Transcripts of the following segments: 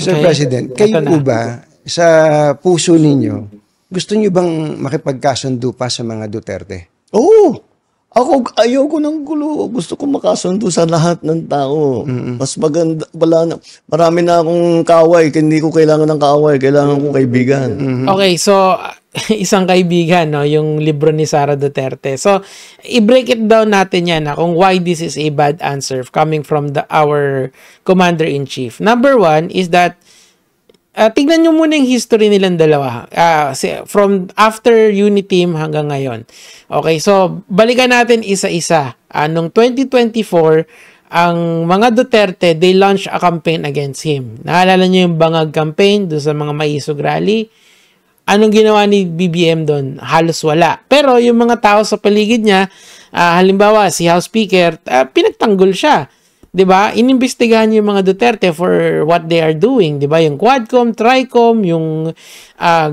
Mr. Okay. President, kayo Ito na. po ba, sa puso ninyo, gusto niyo bang makipagkasundo pa sa mga Duterte? Oo. Ako, ayoko ng gulo. Gusto ko makasundo sa lahat ng tao. Mas maganda, marami na akong kaaway. Hindi ko kailangan ng kaaway. Kailangan ko kaibigan. Okay, so isang kaibigan, no, yung libro ni Sara Duterte. So, i-break it down natin yan kung why this is a bad answer coming from our Commander-in-Chief. Number one is that tignan nyo muna yung history nilang dalawa. From after Uniteam hanggang ngayon. Okay, so balikan natin isa-isa. Noong 2024, ang mga Duterte, they launched a campaign against him. Naalala nyo yung Bangag campaign doon sa mga Maisog rally? Anong ginawa ni BBM doon? Halos wala. Pero yung mga tao sa paligid niya, halimbawa si House Speaker, pinagtanggol siya. 'Di ba? Inimbestigahan yung mga Duterte for what they are doing, 'di ba? Yung Quadcom, Tricom, yung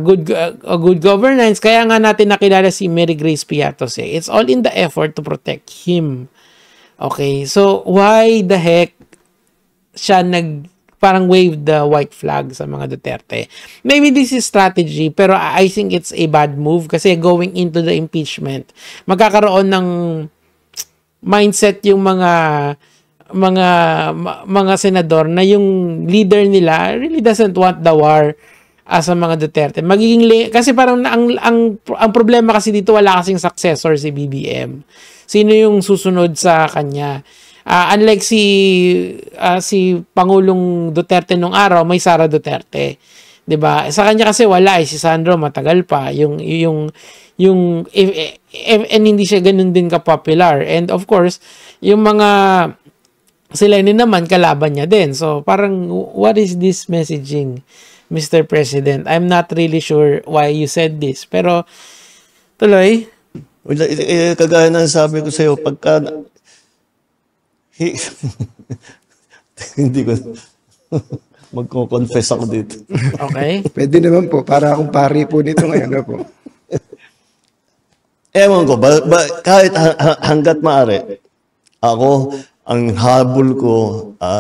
good governance. Kaya nga natin nakilala si Mary Grace Piatos eh. It's all in the effort to protect him. Okay, so why the heck siya parang wave the white flag sa mga Duterte? Maybe this is strategy, pero I think it's a bad move kasi going into the impeachment, magkakaroon ng mindset yung mga senador na yung leader nila really doesn't want the war sa mga Duterte. Kasi parang ang problema kasi dito, wala kasing successor si BBM. Sino yung susunod sa kanya? Unlike si Pangulong Duterte nung araw, may Sara Duterte. 'Di ba? Sa kanya kasi wala si Sandro matagal pa and hindi siya ganoon din ka-popular. And of course, yung mga sila naman kalaban niya din. So parang what is this messaging, Mr. President? I'm not really sure why you said this. Pero tuloy. Kagaya ng sabi ko sa'yo, pagka hindi ko magko-confess ako dito. Okay. Pwede naman po, para akong pari po nito ngayon na po. Ewan ko, kahit hanggat maaari, ako, ang habol ko,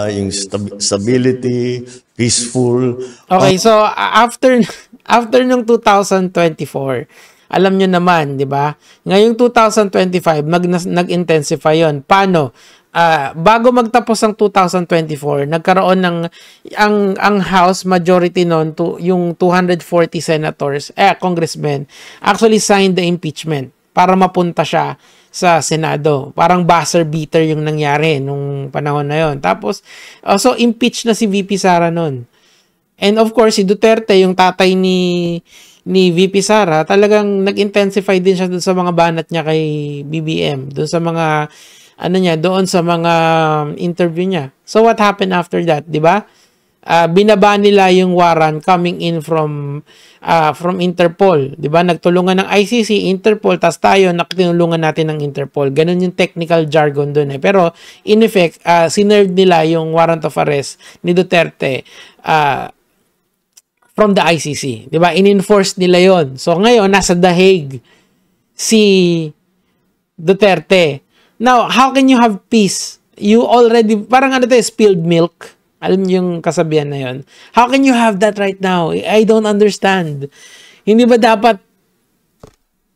yung stability, peaceful. Okay, so after nung 2024, alam nyo naman, di ba? Ngayong 2025, nag-intensify yon. Paano? Bago magtapos ang 2024, nagkaroon ng ang House majority noon yung 240 senators, congressmen, actually signed the impeachment para mapunta siya sa Senado. Parang buzzer beater yung nangyari nung panahon na yon. Tapos, so impeach na si VP Sara nun. And of course, si Duterte, yung tatay ni VP Sara, talagang nag-intensify din siya dun sa mga banat niya kay BBM. Dun sa mga, doon sa mga interview niya. So what happened after that, di ba? Binaba nila yung warrant coming in from Interpol, 'di ba? Nagtulungan ng ICC, Interpol, tas tayo tinulungan natin ng Interpol. Ganun yung technical jargon doon eh. Pero in effect, sinerve nila yung warrant of arrest ni Duterte from the ICC, 'di ba? In-enforce nila 'yon. So ngayon nasa The Hague si Duterte. Now, how can you have peace? You already parang spilled milk. Alam niyo yung kasabihan na yun. How can you have that right now? I don't understand. Hindi ba dapat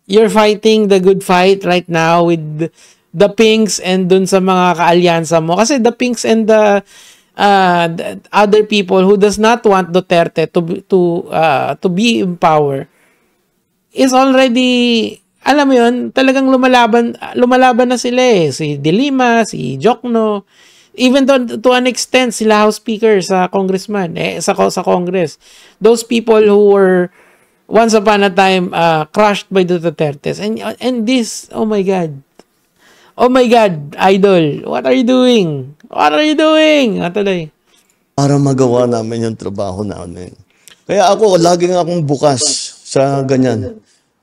you're fighting the good fight right now with the Pinks and dun sa mga kaalyansa mo? Kasi the Pinks and the other people who does not want Duterte to be in power is already, alam mo yun, talagang lumalaban na sila eh. Si De Lima, si Jokno, even to an extent, sila House Speaker sa congressman, sa Congress. Those people who were once upon a time crushed by the Dutertes. And this, oh my God, Idol, what are you doing? Tuloy. Para magawa namin yung trabaho namin. Kaya ako, laging akong bukas sa ganyan.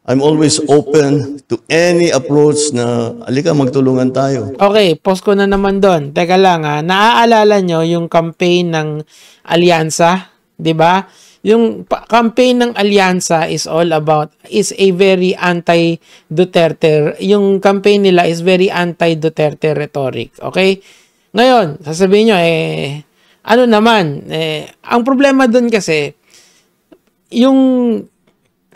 I'm always open to any approach na, alika, magtulungan tayo. Okay, post ko na naman doon. Teka lang naaalala nyo yung campaign ng Alyansa? 'Di ba? Yung campaign ng Alyansa is a very anti-Duterte. Yung campaign nila is very anti-Duterte rhetoric. Okay? Ngayon, sasabihin nyo, ano naman, ang problema doon kasi, yung,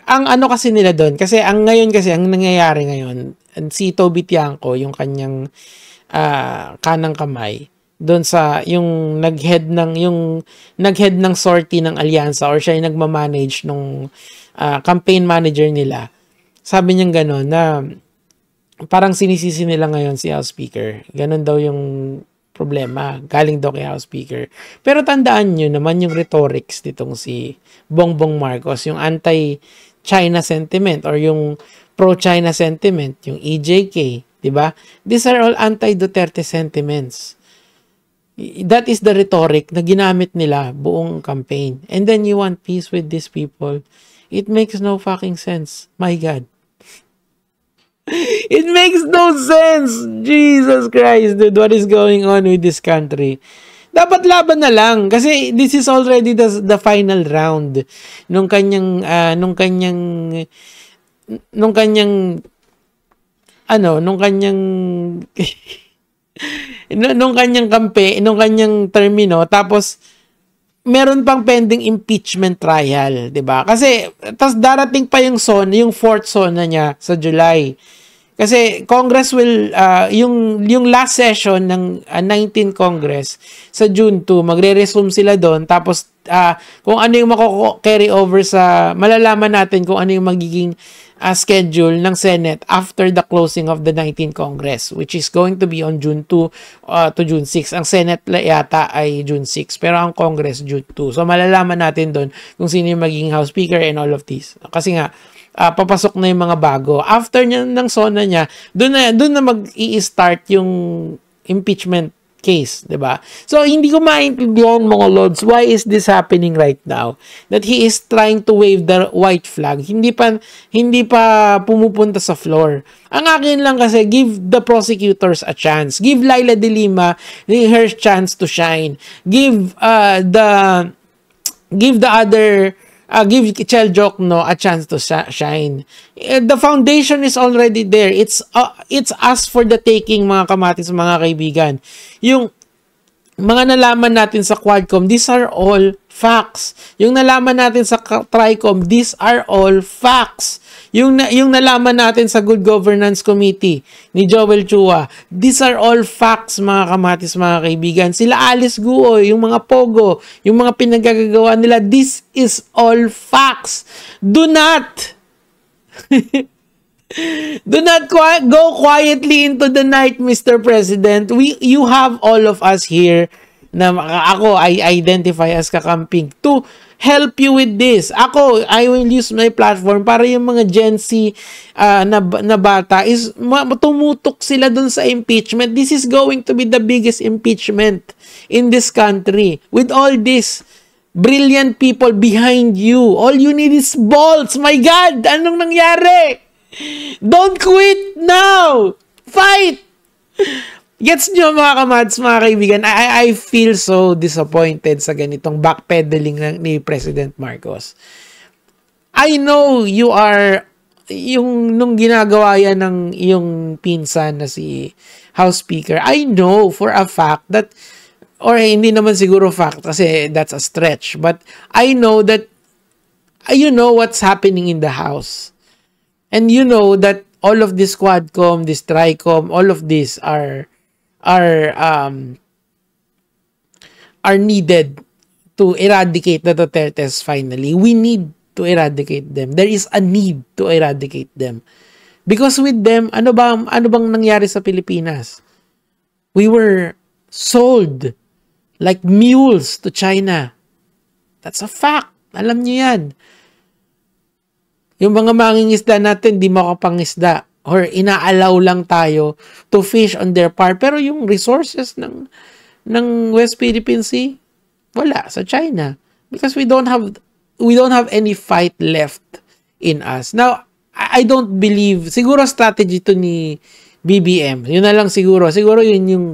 ang ano kasi nila doon, kasi ang ngayon kasi, ang nangyayari ngayon, si Toby Tiangco, yung kanyang kanang kamay, doon sa, yung nag-head ng sortie ng alyansa, or siya yung nagmamanage nung campaign manager nila, sabi niya gano'n, na parang sinisisi nila ngayon si House Speaker. Ganon daw yung problema. Galing daw kay House Speaker. Pero tandaan nyo naman yung rhetorics nitong si Bongbong Marcos, yung anti-China sentiment or yung pro-China sentiment, yung EJK, di ba? These are all anti-Duterte sentiments. That is the rhetoric na ginamit nila buong campaign. And then you want peace with these people. It makes no fucking sense. My God. It makes no sense. Jesus Christ, dude. What is going on with this country? Dapat laban na lang. Kasi this is already the final round nung kanyang termino, tapos meron pang pending impeachment trial, 'di ba? Kasi tas darating pa yung fourth SONA niya sa July. Kasi Congress will yung last session ng 19 Congress sa June 2, magre-resume sila doon, tapos kung ano yung mako-carry over sa, malalaman natin kung ano yung magiging schedule ng Senate after the closing of the 19th Congress, which is going to be on June 2 to June 6. Ang Senate yata ay June 6, pero ang Congress June 2. So malalaman natin doon kung sino yung magiging House Speaker and all of this. Kasi nga papasok na yung mga bago. After ng SONA niya, doon na mag-i-start yung impeachment case, 'di ba? So hindi ko maintindihan, mga lords, why is this happening right now? That he is trying to wave the white flag. Hindi pa pumupunta sa floor. Ang akin lang kasi, give the prosecutors a chance. Give Laila De Lima her chance to shine. Give Chel Jokno a chance to shine. The foundation is already there. It's us for the taking, mga kamatis, mga kaibigan. Yung mga nalaman natin sa Quadcom, these are all facts. Yung nalaman natin sa Tricom, these are all facts. Yung nalaman natin sa Good Governance Committee ni Joel Chua, these are all facts, mga kamatis, mga kaibigan. Sila Alice Guo, yung mga Pogo, yung mga pinagagagawa nila, this is all facts. Do not go quietly into the night, Mr. President. You have all of us here na ako, I identify as kakamping to help you with this. Ako, I will use my platform para yung mga Gen Z na bata is tumutok sila dun sa impeachment. This is going to be the biggest impeachment in this country. With all this brilliant people behind you, all you need is balls. My God, anong nangyari? Don't quit now! Fight! Gets nyo, mga kamads, mga kaibigan? I feel so disappointed sa ganitong backpedaling ni President Marcos. I know you are, nung ginagawa yan ng iyong pinsan na si House Speaker, I know for a fact that, or hindi naman siguro fact kasi that's a stretch, but I know that, you know what's happening in the House. And you know that all of this Quadcom, this Tricom, all of this are needed to eradicate the Dutertes finally. We need to eradicate them. There is a need to eradicate them. Because with them, ano bang nangyari sa Pilipinas? We were sold like mules to China. That's a fact. Alam niyo yan. Yung mga mangingisda natin, di makapangisda. Or inaalaw lang tayo to fish on their part. Pero yung resources ng West Philippine Sea, wala sa China. Because we don't have any fight left in us. Now, I don't believe, siguro strategy to ni BBM. Yun na lang siguro. Siguro yun yung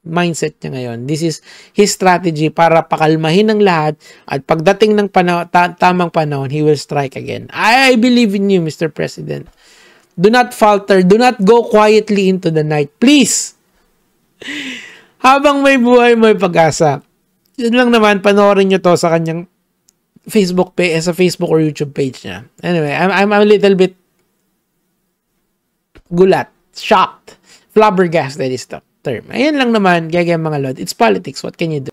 mindset niya ngayon. This is his strategy para pakalmahin ng lahat at pagdating ng tamang panahon, he will strike again. I believe in you, Mr. President. Do not falter. Do not go quietly into the night. Please! Habang may buhay, may pag-asa. Yun lang naman, panoorin nyo to sa kanyang Facebook page, sa Facebook or YouTube page niya. Anyway, I'm a little bit gulat, shocked, flabbergasted is the term. Ayan lang naman, gaya mga lord. It's politics. What can you do?